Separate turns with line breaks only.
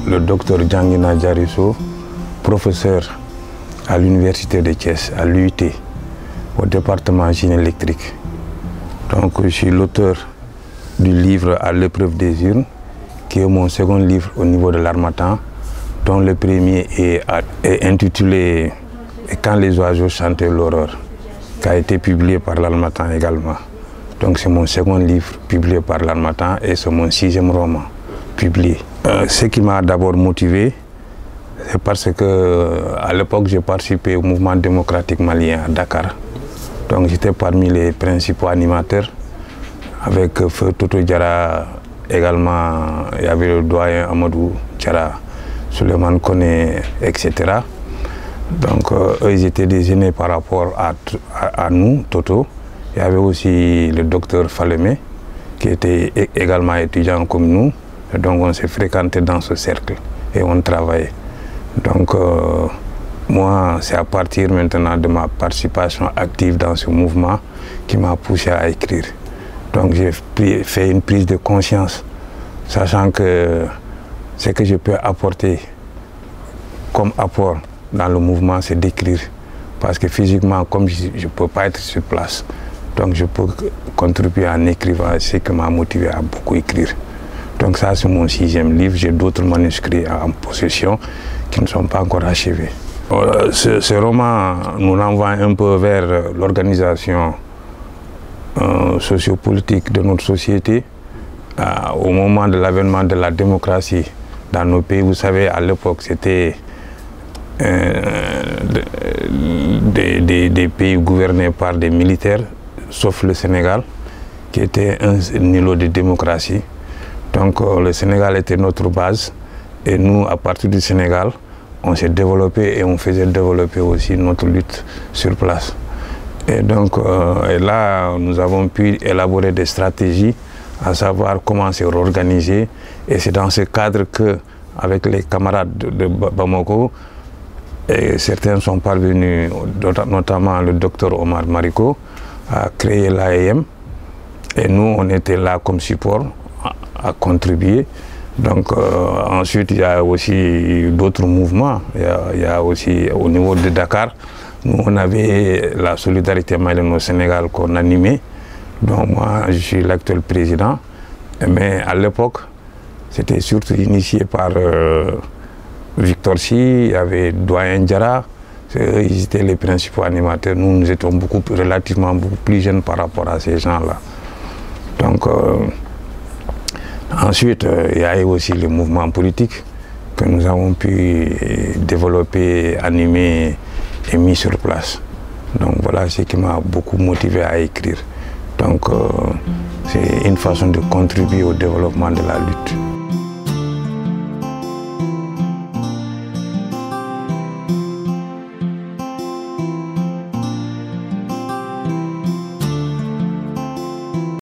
le docteur Djanguina Diarisso, professeur à l'université de Thiès, à l'UIT, au département génie électrique. Donc je suis l'auteur du livre À l'épreuve des urnes, qui est mon second livre au niveau de l'Harmattan, dont le premier est intitulé Quand les oiseaux chantaient l'aurore, qui a été publié par l'Harmattan également. Donc c'est mon second livre publié par l'Harmattan et c'est mon 6e roman publié. Ce qui m'a d'abord motivé, c'est parce que à l'époque j'ai participé au mouvement démocratique malien à Dakar. Donc j'étais parmi les principaux animateurs, avec Feu Toto Diarra également, il y avait le doyen Amadou Diarra, Souleymane Koné, etc. Donc eux ils étaient des aînés par rapport à nous, Toto. Il y avait aussi le docteur Falemé, qui était également étudiant comme nous. Et donc on s'est fréquenté dans ce cercle et on travaillait. Donc moi, c'est à partir maintenant de ma participation active dans ce mouvement qui m'a poussé à écrire. Donc j'ai fait une prise de conscience, sachant que ce que je peux apporter comme apport dans le mouvement, c'est d'écrire. Parce que physiquement, comme je ne peux pas être sur place, donc je peux contribuer en écrivant, ce qui m'a motivé à beaucoup écrire. Donc ça, c'est mon 6e livre. J'ai d'autres manuscrits en possession qui ne sont pas encore achevés. Ce roman nous renvoie un peu vers l'organisation sociopolitique de notre société. Au moment de l'avènement de la démocratie dans nos pays, vous savez, à l'époque, c'était des pays gouvernés par des militaires, sauf le Sénégal, qui était un îlot de démocratie. Donc le Sénégal était notre base et nous, à partir du Sénégal, on s'est développé et on faisait développer aussi notre lutte sur place. Et donc et là, nous avons pu élaborer des stratégies, à savoir comment se réorganiser. Et c'est dans ce cadre que, avec les camarades de Bamako, et certains sont parvenus, notamment le docteur Omar Mariko, à créer l'AEM. Et nous, on était là comme support, à contribuer. Donc ensuite, il y a aussi d'autres mouvements. Il y a aussi au niveau de Dakar, nous on avait la solidarité malienne au Sénégal qu'on animait. Donc moi, je suis l'actuel président. Mais à l'époque, c'était surtout initié par Victor Sy, il y avait doyen Diarra. Ils étaient les principaux animateurs. Nous étions relativement beaucoup plus jeunes par rapport à ces gens-là. Donc ensuite, il y a eu aussi le mouvement politique que nous avons pu développer, animer et mis sur place. Donc voilà ce qui m'a beaucoup motivé à écrire. Donc c'est une façon de contribuer au développement de la lutte.